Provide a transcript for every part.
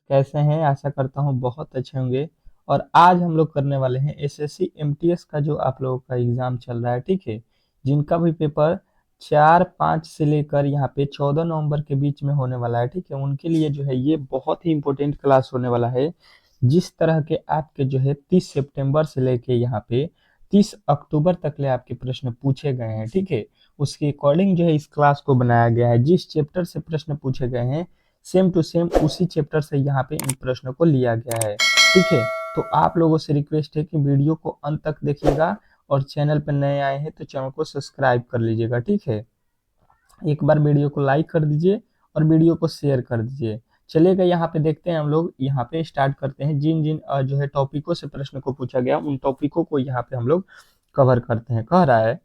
कैसे हैं? आशा करता हूँ बहुत अच्छे होंगे। और आज हम लोग करने वाले हैं एसएससी एमटीएस का जो आप लोगों का एग्जाम चल रहा है, ठीक है। जिनका भी पेपर 4-5 से लेकर यहाँ पे 14 नवंबर के बीच में होने वाला है, ठीक है। उनके लिए जो है ये बहुत ही इंपॉर्टेंट क्लास होने वाला है। जिस तरह के आपके जो है 30 सितंबर से लेके यहाँ पे 30 अक्टूबर तक ले आपके प्रश्न पूछे गए हैं, ठीक है। उसके अकॉर्डिंग जो है इस क्लास को बनाया गया है। जिस चैप्टर से प्रश्न पूछे गए हैं सेम टू सेम उसी चैप्टर से यहाँ पे इन प्रश्नों को लिया गया है, ठीक है। तो आप लोगों से रिक्वेस्ट है कि वीडियो को अंत तक देखिएगा और चैनल पर नए आए हैं तो चैनल को सब्सक्राइब कर लीजिएगा, ठीक है। एक बार वीडियो को लाइक कर दीजिए और वीडियो को शेयर कर दीजिए। चलिएगा यहाँ पे देखते हैं, हम लोग यहाँ पे स्टार्ट करते हैं। जिन जिन जो है टॉपिकों से प्रश्न को पूछा गया उन टॉपिकों को यहाँ पे हम लोग कवर करते हैं। कह रहा है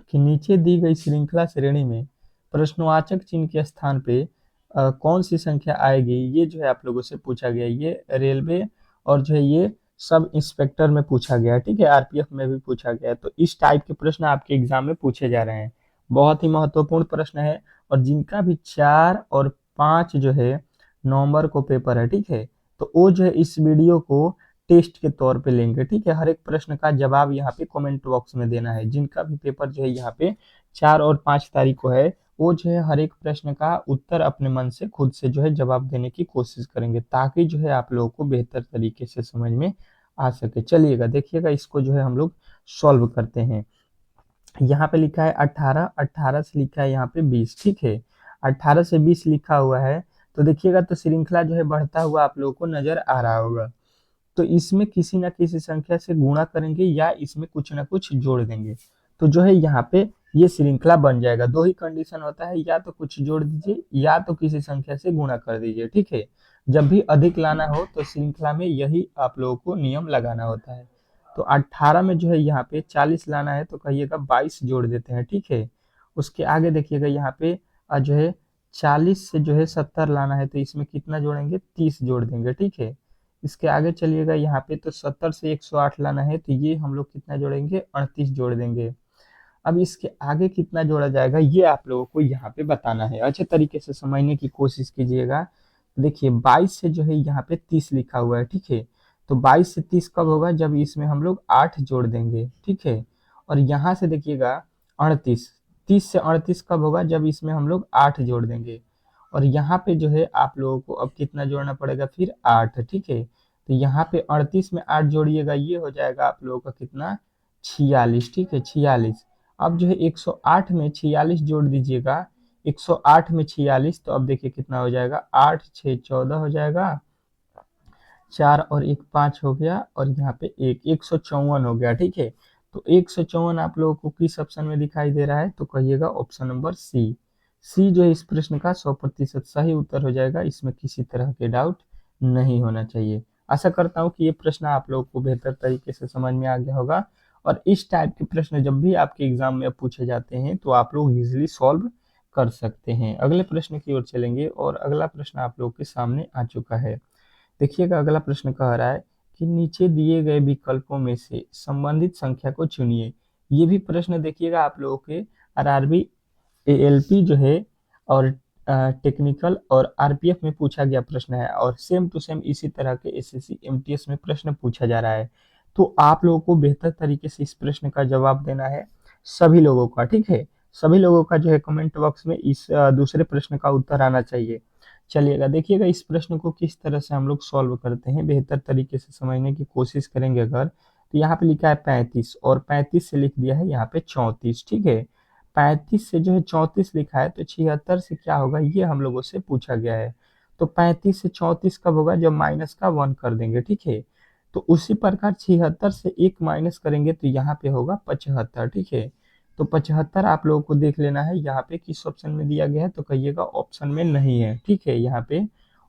कि नीचे दी गई श्रृंखला श्रेणी में प्रश्नवाचक चिन्ह के स्थान पे कौन सी संख्या आएगी, ये जो है आप लोगों से पूछा गया। ये रेलवे और जो है ये सब इंस्पेक्टर में पूछा गया है, ठीक है। आरपीएफ में भी पूछा गया है। तो इस टाइप के प्रश्न आपके एग्जाम में पूछे जा रहे हैं। बहुत ही महत्वपूर्ण प्रश्न है। और जिनका भी 4 और 5 जो है नवंबर को पेपर है, ठीक है, तो वो जो है इस वीडियो को टेस्ट के तौर पे लेंगे, ठीक है। हर एक प्रश्न का जवाब यहाँ पे कमेंट बॉक्स में देना है। जिनका भी पेपर जो है यहाँ पे 4 और 5 तारीख को है, वो जो है हर एक प्रश्न का उत्तर अपने मन से खुद से जो है जवाब देने की कोशिश करेंगे, ताकि जो है आप लोगों को बेहतर तरीके से समझ में आ सके। चलिएगा देखिएगा, इसको जो है हम लोग सॉल्व करते हैं। यहाँ पे लिखा है 18, 18 से लिखा है यहाँ पे 20, ठीक है। 18 से 20 लिखा हुआ है। तो देखिएगा, तो श्रृंखला जो है बढ़ता हुआ आप लोगों को नजर आ रहा होगा। तो इसमें किसी ना किसी संख्या से गुणा करेंगे या इसमें कुछ ना कुछ जोड़ देंगे, तो जो है यहाँ पे ये श्रृंखला बन जाएगा। दो ही कंडीशन होता है, या तो कुछ जोड़ दीजिए या तो किसी संख्या से गुणा कर दीजिए, ठीक है। जब भी अधिक लाना हो तो श्रृंखला में यही आप लोगों को नियम लगाना होता है। तो 18 में जो है यहाँ पे 40 लाना है तो कहिएगा 22 जोड़ देते हैं, ठीक है। उसके आगे देखिएगा यहाँ पे जो है 40 से जो है 70 लाना है तो इसमें कितना जोड़ेंगे, 30 जोड़ देंगे, ठीक है। इसके आगे चलिएगा, यहाँ पे तो 70 से 108 लाना है तो ये हम लोग कितना जोड़ेंगे, 38 जोड़ देंगे। अब इसके आगे कितना जोड़ा जाएगा ये आप लोगों को यहाँ पे बताना है। अच्छे तरीके से समझने की कोशिश कीजिएगा। देखिए 22 से जो है यहाँ पे 30 लिखा हुआ है, ठीक है। तो 22 से 30 कब होगा, जब इसमें हम लोग 8 जोड़ देंगे, ठीक है। और यहाँ से देखिएगा 38, 30 से 38 कब होगा, जब इसमें हम लोग 8 जोड़ देंगे। और यहाँ पे जो है आप लोगों को अब कितना जोड़ना पड़ेगा, फिर 8, ठीक है। तो यहाँ पे 38 में 8 जोड़िएगा, ये हो जाएगा आप लोगों का कितना, 46, ठीक है, 46। अब जो है 108 में 46 जोड़ दीजिएगा, 108 में 46, तो अब देखिए कितना हो जाएगा, 8 6 14 हो जाएगा, 4 और 1 5 हो गया, और यहाँ पे 154 हो गया, ठीक है। तो 154 आप लोगों को किस ऑप्शन में दिखाई दे रहा है, तो कहिएगा ऑप्शन नंबर सी। सी जो है इस प्रश्न का 100% सही उत्तर हो जाएगा। इसमें किसी तरह के डाउट नहीं होना चाहिए। आशा करता हूँ कि ये प्रश्न आप लोगों को बेहतर तरीके से समझ में आ गया होगा। और इस टाइप के प्रश्न जब भी आपके एग्जाम में पूछे जाते हैं तो आप लोग इजिली सॉल्व कर सकते हैं। अगले प्रश्न की ओर चलेंगे और अगला प्रश्न आप लोगों के सामने आ चुका है। देखिएगा, अगला प्रश्न कह रहा है कि नीचे दिए गए विकल्पों में से संबंधित संख्या को चुनिए। ये भी प्रश्न देखिएगा आप लोगों के आरआरबी, एएलपी जो है और टेक्निकल और आरपीएफ में पूछा गया प्रश्न है। और सेम टू सेम इसी तरह के एसएससी एमटीएस में प्रश्न पूछा जा रहा है। तो आप लोगों को बेहतर तरीके से इस प्रश्न का जवाब देना है, सभी लोगों का, ठीक है। सभी लोगों का जो है कमेंट बॉक्स में इस दूसरे प्रश्न का उत्तर आना चाहिए। चलिएगा देखिएगा, इस प्रश्न को किस तरह से हम लोग सॉल्व करते हैं, बेहतर तरीके से समझने की कोशिश करेंगे अगर। तो यहाँ पे लिखा है 35 और 35 से लिख दिया है यहाँ पे 34, ठीक है। 35 से जो है 34 लिखा है तो 76 से क्या होगा, ये हम लोगों से पूछा गया है। तो 35 से 34 कब होगा, जब माइनस का 1 कर देंगे, ठीक है। तो उसी प्रकार 76 से 1 माइनस करेंगे तो यहाँ पे होगा 75, ठीक है। तो 75 आप लोगों को देख लेना है यहाँ पे किस ऑप्शन में दिया गया है, तो कहिएगा ऑप्शन में नहीं है, ठीक है। यहाँ पे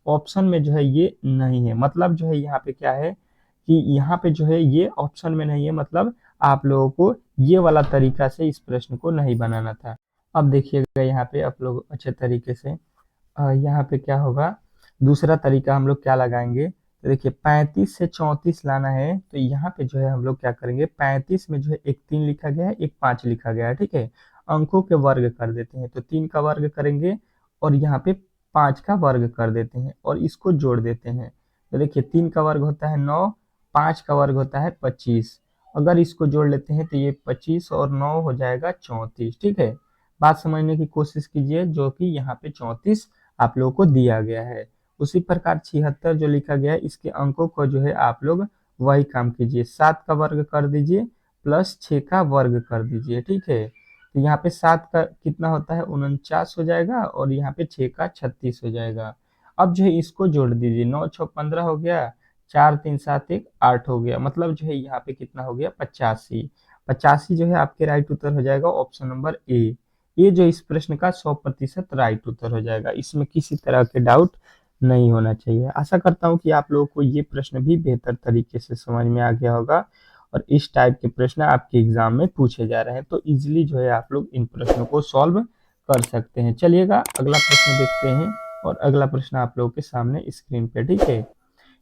ऑप्शन में जो है ये नहीं है, मतलब जो है यहाँ पे क्या है कि यहाँ पे जो है ये ऑप्शन में नहीं है, मतलब आप लोगों को ये वाला तरीका से इस प्रश्न को नहीं बनाना था। अब देखिएगा यहाँ पे आप लोग अच्छे तरीके से यहाँ पे क्या होगा, दूसरा तरीका हम लोग क्या लगाएंगे। तो देखिए 35 से 34 लाना है तो यहाँ पे जो है हम लोग क्या करेंगे, 35 में जो है एक 3 लिखा गया है, एक 5 लिखा गया है, ठीक है। अंकों के वर्ग कर देते हैं, तो 3 का वर्ग करेंगे और यहाँ पे 5 का वर्ग कर देते हैं और इसको जोड़ देते हैं। तो देखिए 3 का वर्ग होता है 9, 5 का वर्ग होता है 25। अगर इसको जोड़ लेते हैं तो ये 25 और 9 हो जाएगा 34। ठीक है, बात समझने की कोशिश कीजिए, जो कि यहाँ पे 34 आप लोगों को दिया गया है। उसी प्रकार 76 जो लिखा गया है, इसके अंकों को जो है आप लोग वही काम कीजिए, 7 का वर्ग कर दीजिए प्लस 6 का वर्ग कर दीजिए। ठीक है, तो यहाँ पे 7 का कितना होता है 49 हो जाएगा और यहाँ पे 6 का 36 हो जाएगा। अब जो है इसको जोड़ दीजिए, 9 6 15 हो गया, 4 3 7 1 8 हो गया, मतलब जो है यहाँ पे कितना हो गया 85। 85 जो है आपके राइट उत्तर हो जाएगा ऑप्शन नंबर ए। ये जो इस प्रश्न का 100% राइट उत्तर हो जाएगा, इसमें किसी तरह के डाउट नहीं होना चाहिए। आशा करता हूँ कि आप लोगों को ये प्रश्न भी बेहतर तरीके से समझ में आ गया होगा और इस टाइप के प्रश्न आपके एग्जाम में पूछे जा रहे हैं, तो इजीली जो है आप लोग इन प्रश्नों को सॉल्व कर सकते हैं। चलिएगा अगला प्रश्न देखते हैं, और अगला प्रश्न आप लोगों के सामने स्क्रीन पे। ठीक है,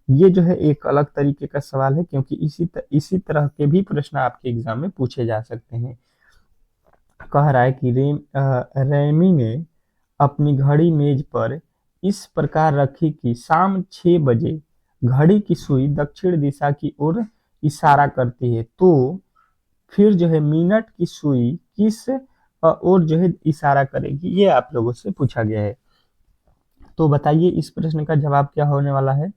ये जो है एक अलग तरीके का सवाल है, क्योंकि इसी तरह के भी प्रश्न आपके एग्जाम में पूछे जा सकते हैं। कह रहा है कि रेमी ने अपनी घड़ी मेज पर इस प्रकार रखी कि शाम 6 बजे घड़ी की सुई दक्षिण दिशा की ओर इशारा करती है, तो फिर जो है मिनट की सुई किस ओर जो है इशारा करेगी, ये आप लोगों से पूछा गया है। तो बताइए इस प्रश्न का जवाब क्या होने वाला है,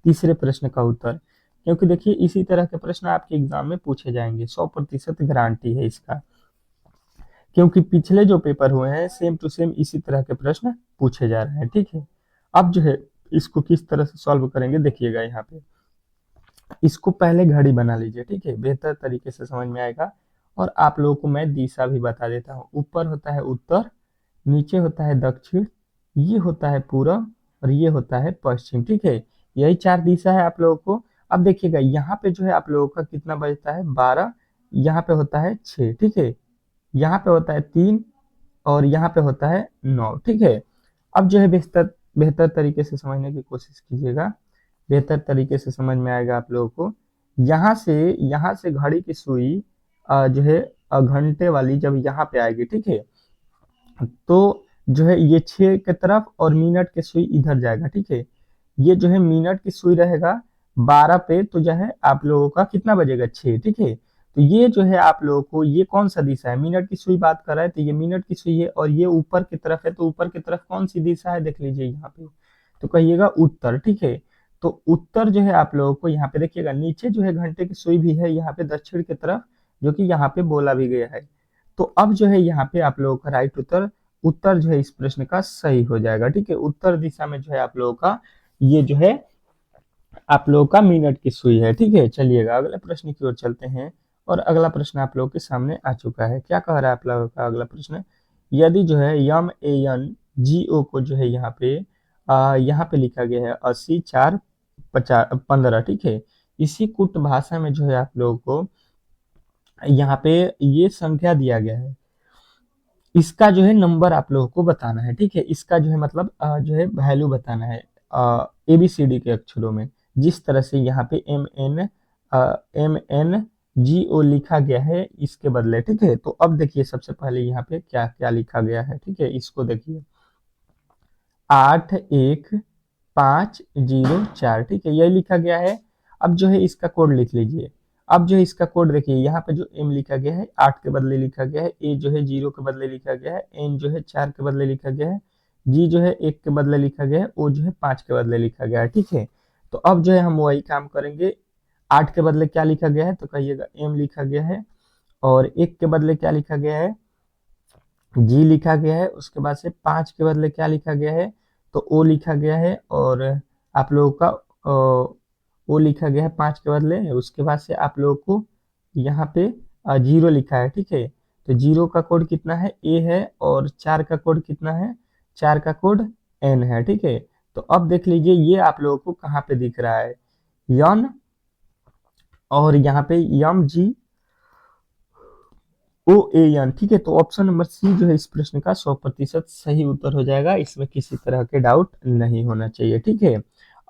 तीसरे प्रश्न का उत्तर। क्योंकि देखिए इसी तरह के प्रश्न आपके एग्जाम में पूछे जाएंगे, 100% गारंटी है इसका, क्योंकि पिछले जो पेपर हुए हैं सेम टू सेम इसी तरह के प्रश्न पूछे जा रहे हैं। ठीक है, अब जो है इसको किस तरह से सॉल्व करेंगे देखिएगा, यहाँ पे इसको पहले घड़ी बना लीजिए। ठीक है, बेहतर तरीके से समझ में आएगा। और आप लोगों को मैं दिशा भी बता देता हूँ, ऊपर होता है उत्तर, नीचे होता है दक्षिण, ये होता है पूरब और ये होता है पश्चिम। ठीक है, यही 4 दिशा है आप लोगों को। अब देखिएगा यहाँ पे जो है आप लोगों का कितना बजता है 12, यहाँ पे होता है 6। ठीक है, यहाँ पे होता है 3 और यहाँ पे होता है 9। ठीक है, अब जो है बेहतर बेहतर तरीके से समझने की कोशिश कीजिएगा, बेहतर तरीके से समझ में आएगा आप लोगों को। यहाँ से घड़ी की सुई जो है घंटे वाली जब यहाँ पे आएगी, ठीक है, तो जो है ये 6 के तरफ और मिनट की सुई इधर जाएगा। ठीक है, ये जो है मिनट की सुई रहेगा 12 पे, तो जो है आप लोगों का कितना बजेगा 6। ठीक है, तो ये जो है आप लोगों को, ये कौन सा दिशा है, मिनट की सुई बात कर रहा है तो ये मिनट की सुई है, और ये ऊपर की तरफ है, तो ऊपर की तरफ कौन सी दिशा है देख लीजिए यहाँ पे, तो कहिएगा उत्तर। ठीक है, तो उत्तर जो है आप लोगों को यहाँ पे देखिएगा, नीचे जो है घंटे की सुई भी है यहाँ पे दक्षिण की तरफ, जो कि यहाँ पे बोला भी गया है। तो अब जो है यहाँ पे आप लोगों का राइट उत्तर उत्तर जो है इस प्रश्न का सही हो जाएगा। ठीक है, उत्तर दिशा में जो है आप लोगों का ये जो है आप लोगों का मिनट की सुई है। ठीक है, चलिएगा अगले प्रश्न की ओर चलते हैं, और अगला प्रश्न आप लोगों के सामने आ चुका है। क्या कह रहा है आप लोगों का अगला प्रश्न, यदि जो है यम ए एन जी ओ को जो है यहाँ पे लिखा गया है 80 4 15। ठीक है, इसी कुट भाषा में जो है आप लोगों को यहाँ पे ये संख्या दिया गया है, इसका जो है नंबर आप लोगों को बताना है। ठीक है, इसका जो है मतलब जो है वैल्यू बताना है ABCD के अक्षरों में, जिस तरह से यहाँ पे MNGO लिखा गया है इसके बदले। ठीक है, तो अब देखिए सबसे पहले यहाँ पे क्या क्या लिखा गया है। ठीक है, इसको देखिए 81504। ठीक है, यही लिखा गया है। अब जो है इसका कोड लिख लीजिए। अब जो है इसका कोड देखिए, यहाँ पे जो M लिखा गया है 8 के बदले लिखा गया है, A जो है 0 के बदले लिखा गया है, N जो है 4 के बदले लिखा गया है, G जो है 1 के बदले लिखा गया है, O जो है 5 के बदले लिखा गया है। ठीक है, तो अब जो है हम वही काम करेंगे। 8 के बदले क्या लिखा गया है, तो कहिएगा M लिखा गया है, और 1 के बदले क्या लिखा गया है, G लिखा गया है। उसके बाद से 5 के बदले क्या लिखा गया है, तो O लिखा गया है, और आप लोगों का O लिखा गया है 5 के बदले। उसके बाद से आप लोगों को यहाँ पे 0 लिखा है। ठीक है, तो 0 का कोड कितना है, A है, और 4 का कोड कितना है, 4 का कोड N है। ठीक है, तो अब देख लीजिए ये आप लोगों को कहाँ पे दिख रहा है, यन, और यहाँ पे MG OAN। ठीक है, तो ऑप्शन नंबर सी जो है इस प्रश्न का 100% सही उत्तर हो जाएगा, इसमें किसी तरह के डाउट नहीं होना चाहिए। ठीक है,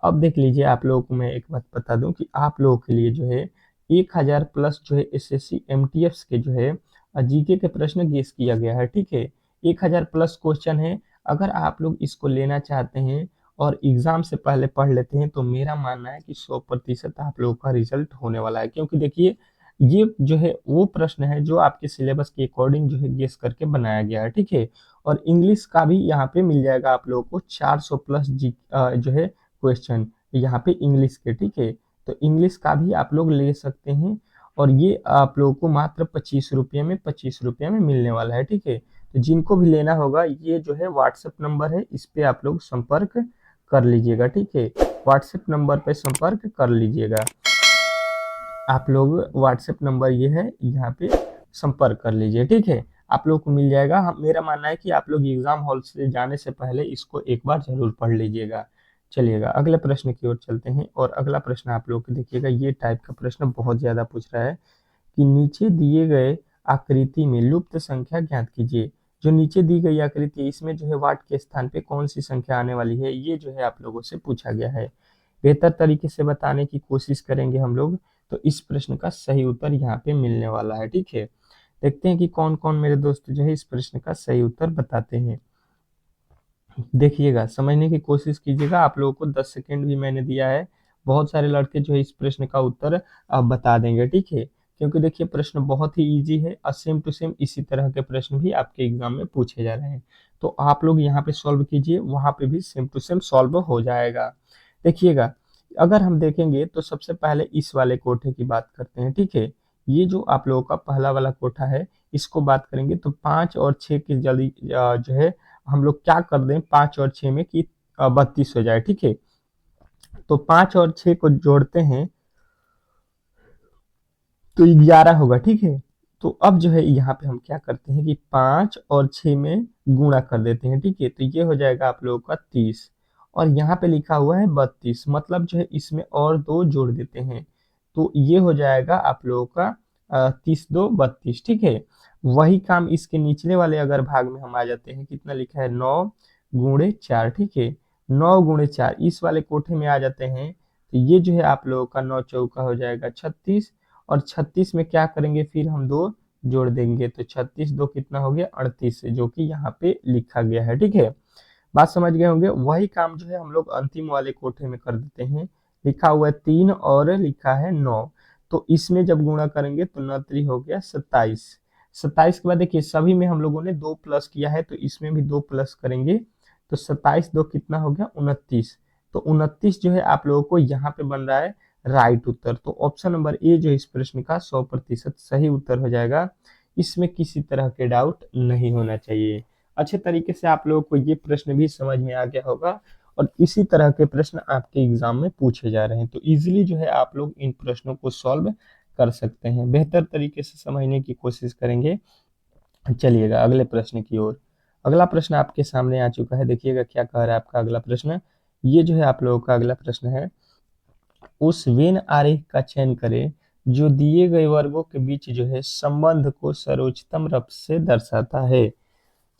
अब देख लीजिए आप लोगों को मैं एक बात बता दूं कि आप लोगों के लिए जो है 1000 प्लस जो है SSC MTF के जो है GK के प्रश्न गेस किया गया है। ठीक है, 1000 प्लस क्वेश्चन है, अगर आप लोग इसको लेना चाहते हैं और एग्जाम से पहले पढ़ लेते हैं तो मेरा मानना है कि 100% आप लोगों का रिजल्ट होने वाला है, क्योंकि देखिए ये जो है वो प्रश्न है जो आपके सिलेबस के अकॉर्डिंग जो है गेस करके बनाया गया है, ठीक है। और इंग्लिश का भी यहाँ पे मिल जाएगा आप लोगों को 400 प्लस जो है क्वेश्चन यहाँ पे इंग्लिश के, ठीक है। तो इंग्लिश का भी आप लोग ले सकते हैं और ये आप लोगों को मात्र 25 रुपये में मिलने वाला है, ठीक है। तो जिनको भी लेना होगा ये जो है व्हाट्सएप नंबर है, इस पे आप लोग संपर्क कर लीजिएगा, ठीक है। व्हाट्सएप नंबर पे संपर्क कर लीजिएगा, आप लोग व्हाट्सएप नंबर ये है, यहाँ पे संपर्क कर लीजिए, ठीक है। आप लोग को मिल जाएगा। मेरा मानना है कि आप लोग एग्जाम हॉल से जाने से पहले इसको एक बार जरूर पढ़ लीजिएगा। चलिएगा अगले प्रश्न की ओर चलते हैं, और अगला प्रश्न आप लोग देखिएगा, ये टाइप का प्रश्न बहुत ज्यादा पूछ रहा है कि नीचे दिए गए आकृति में लुप्त संख्या ज्ञात कीजिए। जो नीचे दी गई आकृति इसमें जो है वाट के स्थान पे कौन सी संख्या आने वाली है, ये जो है आप लोगों से पूछा गया है। बेहतर तरीके से बताने की कोशिश करेंगे हम लोग, तो इस प्रश्न का सही उत्तर यहाँ पे मिलने वाला है, ठीक है। देखते हैं कि कौन कौन मेरे दोस्त जो है इस प्रश्न का सही उत्तर बताते हैं। देखिएगा, समझने की कोशिश कीजिएगा, आप लोगों को 10 सेकेंड भी मैंने दिया है। बहुत सारे लड़के जो है इस प्रश्न का उत्तर बता देंगे, ठीक है। क्योंकि देखिए प्रश्न बहुत ही इजी है और सेम टू सेम इसी तरह के प्रश्न भी आपके एग्जाम में पूछे जा रहे हैं। तो आप लोग यहाँ पे सॉल्व कीजिए, वहां पे भी सेम टू सेम सॉल्व हो जाएगा। देखिएगा, अगर हम देखेंगे तो सबसे पहले इस वाले कोठे की बात करते हैं, ठीक है। ये जो आप लोगों का पहला वाला कोठा है, इसको बात करेंगे तो 5 और 6 की जल्दी जो है हम लोग क्या कर दें 5 और 6 में कि 32 हो जाए, ठीक है। तो 5 और 6 को जोड़ते हैं तो 11 होगा, ठीक है। तो अब जो है यहाँ पे हम क्या करते हैं कि 5 और 6 में गुणा कर देते हैं, ठीक है। तो ये हो जाएगा आप लोगों का 30, और यहाँ पे लिखा हुआ है 32, मतलब जो है इसमें और 2 जोड़ देते हैं तो ये हो जाएगा आप लोगों का 30 2 32, ठीक है। वही काम इसके निचले वाले अगर भाग में हम आ जाते हैं, कितना लिखा है 9 गुणे 4, ठीक है। 9 गुणे 4 इस वाले कोठे में आ जाते हैं तो ये जो है आप लोगों का 9 चौका हो जाएगा 36, और 36 में क्या करेंगे फिर हम 2 जोड़ देंगे तो 36 2 कितना हो गया 38, जो कि यहाँ पे लिखा गया है, ठीक है। बात समझ गए होंगे। वही काम जो है हम लोग अंतिम वाले कोठे में कर देते हैं, लिखा हुआ है 3 और लिखा है 9, तो इसमें जब गुणा करेंगे तो 9 3 हो गया 27। 27 के बाद देखिए सभी में हम लोगों ने 2 प्लस किया है तो इसमें भी 2 प्लस करेंगे तो 27 2 कितना हो गया 29। तो 29 जो है आप लोगों को यहाँ पे बन रहा है राइट उत्तर। तो ऑप्शन नंबर ए जो इस प्रश्न का 100% सही उत्तर हो जाएगा, इसमें किसी तरह के डाउट नहीं होना चाहिए। अच्छे तरीके से आप लोगों को ये प्रश्न भी समझ में आ गया होगा, और इसी तरह के प्रश्न आपके एग्जाम में पूछे जा रहे हैं तो इजीली जो है आप लोग इन प्रश्नों को सॉल्व कर सकते हैं। बेहतर तरीके से समझने की कोशिश करेंगे। चलिएगा अगले प्रश्न की ओर। अगला प्रश्न आपके सामने आ चुका है, देखिएगा क्या कह रहा है आपका अगला प्रश्न। ये जो है आप लोगों का अगला प्रश्न है, उस वेन आरेख का चयन करें जो दिए गए वर्गों के बीच जो है संबंध को सर्वोच्चतम रूप से दर्शाता है।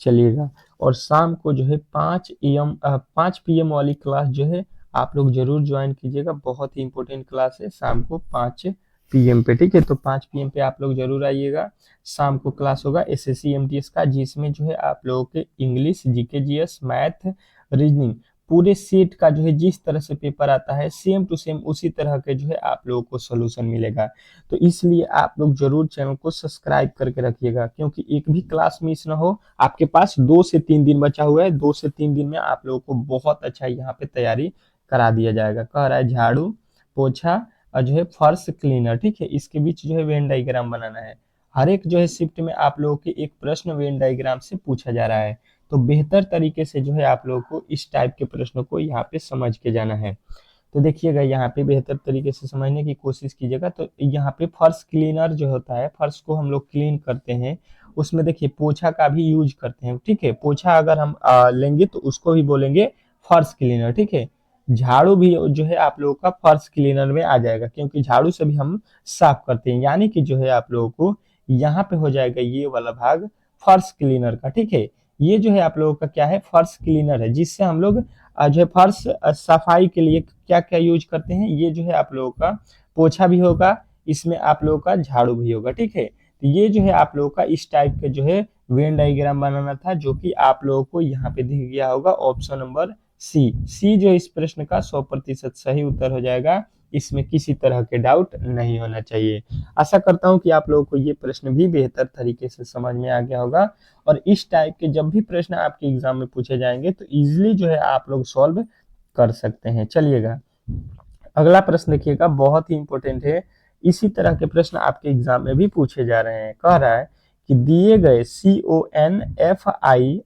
चलिएगा, और शाम को जो है 5 PM वाली क्लास जो है आप लोग जरूर ज्वाइन कीजिएगा, बहुत ही इंपॉर्टेंट क्लास है शाम को 5 PM पे, ठीक है। तो 5 PM पे आप लोग जरूर आइएगा। शाम को क्लास होगा SSC MTS का, जिसमें जो है आप लोगों के English GK GS math reasoning पूरे सेट का जो है जिस तरह से पेपर आता है सेम टू सेम उसी तरह के जो है आप लोगों को सोल्यूशन मिलेगा। तो इसलिए आप लोग जरूर चैनल को सब्सक्राइब करके रखिएगा, क्योंकि एक भी क्लास मिस ना हो। आपके पास 2 से 3 दिन बचा हुआ है, 2 से 3 दिन में आप लोगों को बहुत अच्छा यहाँ पे तैयारी करा दिया जाएगा। कह रहा है झाड़ू पोछा और जो है फर्श क्लीनर, ठीक है। इसके बीच जो है वेन डायग्राम बनाना है। हर एक जो है शिफ्ट में आप लोगों के एक प्रश्न वेन डायग्राम से पूछा जा रहा है, तो बेहतर तरीके से जो है आप लोगों को इस टाइप के प्रश्नों को यहाँ पे समझ के जाना है। तो देखिएगा यहाँ पे बेहतर तरीके से समझने की कोशिश कीजिएगा। तो यहाँ पे फर्श क्लीनर जो होता है, फर्श को हम लोग क्लीन करते हैं, उसमें देखिए पोछा का भी यूज करते हैं, ठीक है। पोछा अगर हम लेंगे तो उसको भी बोलेंगे फर्श क्लीनर, ठीक है। झाड़ू भी जो है आप लोगों का फर्श क्लीनर में आ जाएगा, क्योंकि झाड़ू से भी हम साफ करते हैं, यानी कि जो है आप लोगों को यहाँ पे हो जाएगा ये वाला भाग फर्श क्लीनर का, ठीक है। ये जो है आप लोगों का क्या है फर्श क्लीनर है, जिससे हम लोग जो है फर्श सफाई के लिए क्या क्या यूज करते हैं। ये जो है आप लोगों का पोछा भी होगा, इसमें आप लोगों का झाड़ू भी होगा, ठीक है। तो ये जो है आप लोगों का इस टाइप के जो है वेन डायग्राम बनाना था, जो कि आप लोगों को यहाँ पे दिख गया होगा ऑप्शन नंबर सी जो इस प्रश्न का 100% सही उत्तर हो जाएगा। इसमें किसी तरह के डाउट नहीं होना चाहिए। आशा करता हूं कि आप लोगों को ये प्रश्न भी बेहतर तरीके से समझ में आ गया होगा, और इस टाइप के जब भी प्रश्न आपके एग्जाम में पूछे जाएंगे तो इजीली जो है आप लोग सॉल्व कर सकते हैं। चलिएगा अगला प्रश्न देखिएगा, बहुत ही इंपॉर्टेंट है। इसी तरह के प्रश्न आपके एग्जाम में भी पूछे जा रहे हैं। कह रहा है कि दिए गए CONFIRM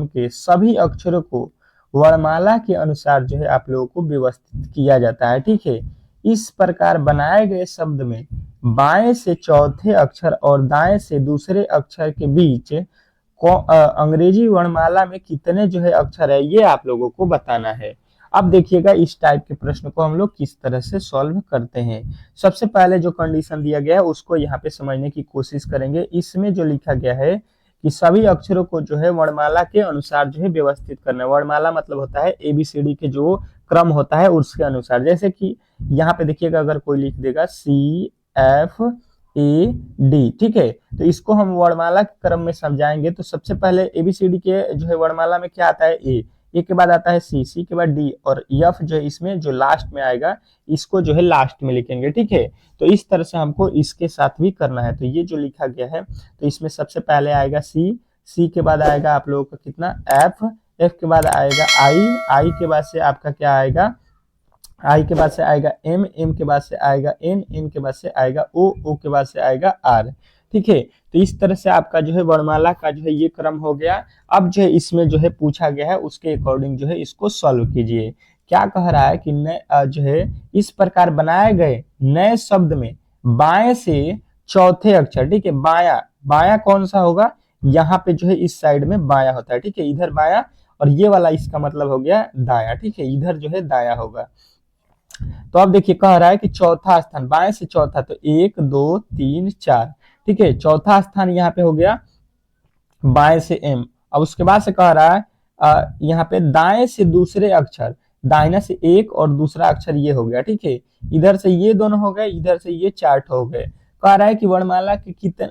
के सभी अक्षरों को वर्णमाला के अनुसार जो है आप लोगों को व्यवस्थित किया जाता है। ठीक है, इस प्रकार बनाए गए शब्द में बाएं से चौथे अक्षर और दाएं से दूसरे अक्षर के बीच अंग्रेजी वर्णमाला में कितने जो है अक्षर है, ये आप लोगों को बताना है। अब देखिएगा इस टाइप के प्रश्न को हम लोग किस तरह से सॉल्व करते हैं। सबसे पहले जो कंडीशन दिया गया है उसको यहाँ पे समझने की कोशिश करेंगे। इसमें जो लिखा गया है कि सभी अक्षरों को जो है वर्णमाला के अनुसार जो है व्यवस्थित करना है। वर्णमाला मतलब होता है ABCD के जो क्रम होता है उसके अनुसार। जैसे कि यहाँ पे देखिएगा अगर कोई लिख देगा CFAD, ठीक है, तो इसको हम वर्णमाला के क्रम में समझाएंगे। तो सबसे पहले ABCD के जो है वर्णमाला में क्या आता है, ए के बाद आता है सी के बाद डी, और एफ जो है इसमें जो लास्ट में आएगा इसको जो है लास्ट में लिखेंगे। ठीक है, तो इस तरह से हमको इसके साथ भी करना है। तो ये जो लिखा गया है, तो इसमें सबसे पहले आएगा सी के बाद आएगा आप लोगों का कितना एफ के बाद आएगा आई के बाद से आपका क्या आएगा, आई के बाद से आएगा एम के बाद से आएगा एन के बाद से आएगा ओ के बाद से आएगा आर। ठीक है, तो इस तरह से आपका जो है वर्णमाला का जो है ये क्रम हो गया। अब जो है इसमें जो है पूछा गया है उसके अकॉर्डिंग जो है इसको सॉल्व कीजिए। क्या कह रहा है कि नए जो है इस प्रकार बनाए गए नए शब्द में बाएं से चौथे अक्षर, ठीक है, बाया कौन सा होगा, यहाँ पे जो है इस साइड में बाया होता है। ठीक है, इधर बाया, और ये वाला इसका मतलब हो गया दाया। ठीक है, इधर जो है दाया होगा। तो अब देखिए कह रहा है कि चौथा स्थान बाएं से चौथा, तो 1 2 3 4, ठीक है, चौथा स्थान यहाँ पे हो गया बाएं से एम। अब उसके बाद से कह रहा है यहाँ पे दाएं से दूसरे अक्षर, दाहिना से एक और दूसरा अक्षर ये हो गया। ठीक है, इधर से ये दोनों हो गए, इधर से ये चार्ट हो गए। कह रहा है कि वर्णमाला के कितने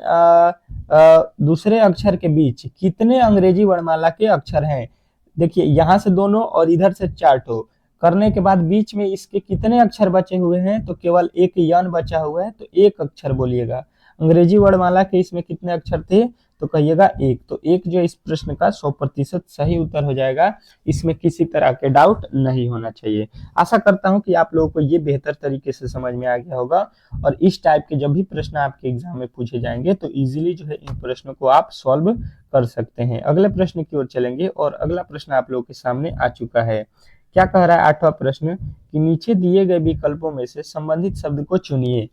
दूसरे अक्षर के बीच कितने अंग्रेजी वर्णमाला के अक्षर हैं। देखिए यहाँ से दोनों और इधर से चार्ट हो करने के बाद बीच में इसके कितने अक्षर बचे हुए हैं, तो केवल एक यन बचा हुआ है, तो एक अक्षर बोलिएगा। अंग्रेजी वर्णमाला के इसमें कितने अक्षर थे, तो कहिएगा एक। तो एक जो इस प्रश्न का 100% सही उत्तर हो जाएगा। इसमें किसी तरह के डाउट नहीं होना चाहिए। आशा करता हूं कि आप लोगों को ये बेहतर तरीके से समझ में आ गया होगा, और इस टाइप के जब भी प्रश्न आपके एग्जाम में पूछे जाएंगे तो इजीली जो है इन प्रश्नों को आप सॉल्व कर सकते हैं। अगले प्रश्न की ओर चलेंगे, और अगला प्रश्न आप लोगों के सामने आ चुका है। क्या कह रहा है आठवां प्रश्न कि नीचे दिए गए विकल्पों में से संबंधित शब्द को चुनिए।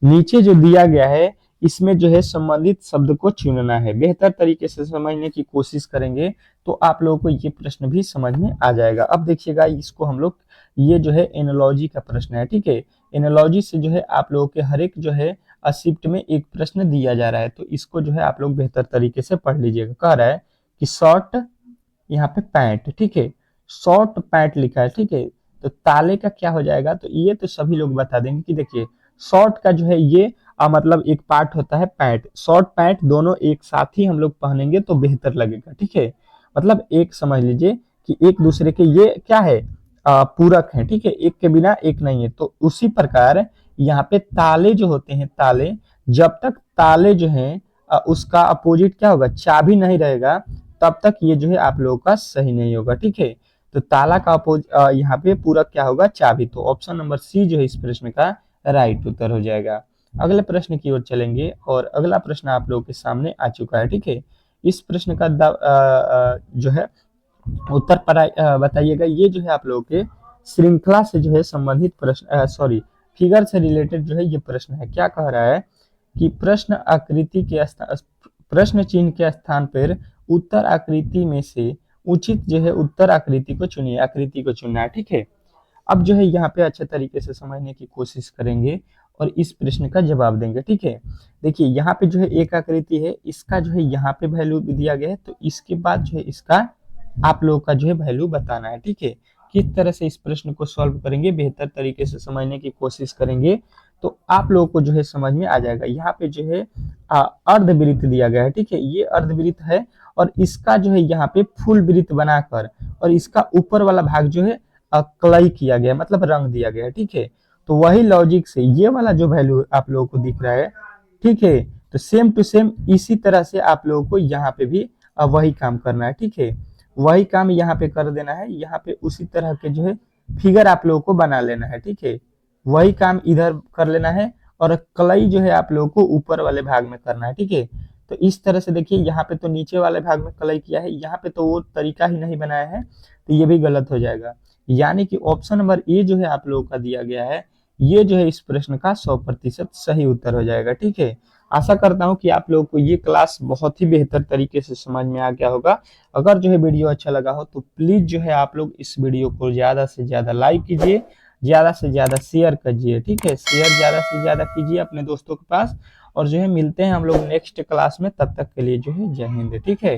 नीचे जो दिया गया है इसमें जो है संबंधित शब्द को चुनना है। बेहतर तरीके से समझने की कोशिश करेंगे तो आप लोगों को ये प्रश्न भी समझ में आ जाएगा। अब देखिएगा इसको हम लोग, ये जो है एनालॉजी का प्रश्न है। ठीक है, एनालॉजी से जो है आप लोगों के हर एक जो है शिफ्ट में एक प्रश्न दिया जा रहा है, तो इसको जो है आप लोग बेहतर तरीके से पढ़ लीजिएगा। कह रहा है कि शॉर्ट, यहाँ पे पैंट, ठीक है, शॉर्ट पैंट लिखा है। ठीक है, तो ताले का क्या हो जाएगा, तो ये तो सभी लोग बता देंगे कि देखिए शॉर्ट का जो है ये मतलब एक पार्ट होता है पैंट, शॉर्ट पैंट दोनों एक साथ ही हम लोग पहनेंगे तो बेहतर लगेगा। ठीक है, मतलब एक समझ लीजिए कि एक दूसरे के ये क्या है, पूरक है। ठीक है, एक के बिना एक नहीं है। तो उसी प्रकार यहाँ पे ताले जो होते हैं, ताले, जब तक ताले जो है उसका अपोजिट क्या होगा, चाबी नहीं रहेगा, तब तक ये जो है आप लोगों का सही नहीं होगा। ठीक है, तो ताला का यहाँ पे पूरक क्या होगा, चाबी। तो ऑप्शन नंबर सी जो है इस प्रश्न का राइट उत्तर हो जाएगा। अगले प्रश्न की ओर चलेंगे, और अगला प्रश्न आप लोगों के सामने आ चुका है। ठीक है, इस प्रश्न का जो है उत्तर बताइएगा। ये जो है आप लोगों के श्रृंखला से जो है संबंधित प्रश्न, सॉरी, फिगर से रिलेटेड जो है ये प्रश्न है। क्या कह रहा है कि प्रश्न चिन्ह के स्थान पर उत्तर आकृति में से उचित जो है उत्तर आकृति को चुनिए। आकृति को चुनना है। ठीक है, अब जो है यहाँ पे अच्छे तरीके से समझने की कोशिश करेंगे और इस प्रश्न का जवाब देंगे। ठीक है, देखिए यहाँ पे जो है एक आकृति है, इसका जो है यहाँ पे वैल्यू दिया गया है, तो इसके बाद जो है इसका आप लोगों का जो है वैल्यू बताना है। ठीक है, किस तरह से इस प्रश्न को सॉल्व करेंगे, बेहतर तरीके से समझने की कोशिश करेंगे तो आप लोगों को जो है समझ में आ जाएगा। यहाँ पे जो है अर्धवृत्त दिया गया है, ठीक है, ये अर्धवृत्त है और इसका जो है यहाँ पे फुल वृत्त बनाकर और इसका ऊपर वाला भाग जो है कलई किया गया, मतलब रंग दिया गया है, ठीक है। तो वही लॉजिक से ये वाला जो वैल्यू आप लोगों को दिख रहा है, ठीक है, तो सेम टू सेम इसी तरह से आप लोगों को यहाँ पे भी वही काम करना है, ठीक है। वही काम यहाँ पे कर देना है, यहाँ पे उसी तरह के जो है फिगर आप लोगों को बना लेना है, ठीक है। वही काम इधर कर लेना है और कलई जो है आप लोगों को ऊपर वाले भाग में करना है, ठीक है। तो इस तरह से देखिए यहाँ पे तो नीचे वाले भाग में कलई किया है, यहाँ पे तो वो तरीका ही नहीं बनाया है, तो ये भी गलत हो जाएगा। यानी कि ऑप्शन नंबर ए जो है आप लोगों का दिया गया है, ये जो है इस प्रश्न का 100% सही उत्तर हो जाएगा, ठीक है। आशा करता हूँ कि आप लोगों को ये क्लास बहुत ही बेहतर तरीके से समझ में आ गया होगा। अगर जो है वीडियो अच्छा लगा हो तो प्लीज जो है आप लोग इस वीडियो को ज्यादा से ज्यादा लाइक कीजिए, ज्यादा से ज्यादा शेयर कीजिए, ठीक है, शेयर ज्यादा से ज्यादा कीजिए अपने दोस्तों के पास। और जो है मिलते हैं हम लोग नेक्स्ट क्लास में, तब तक के लिए जो है जय हिंद, ठीक है।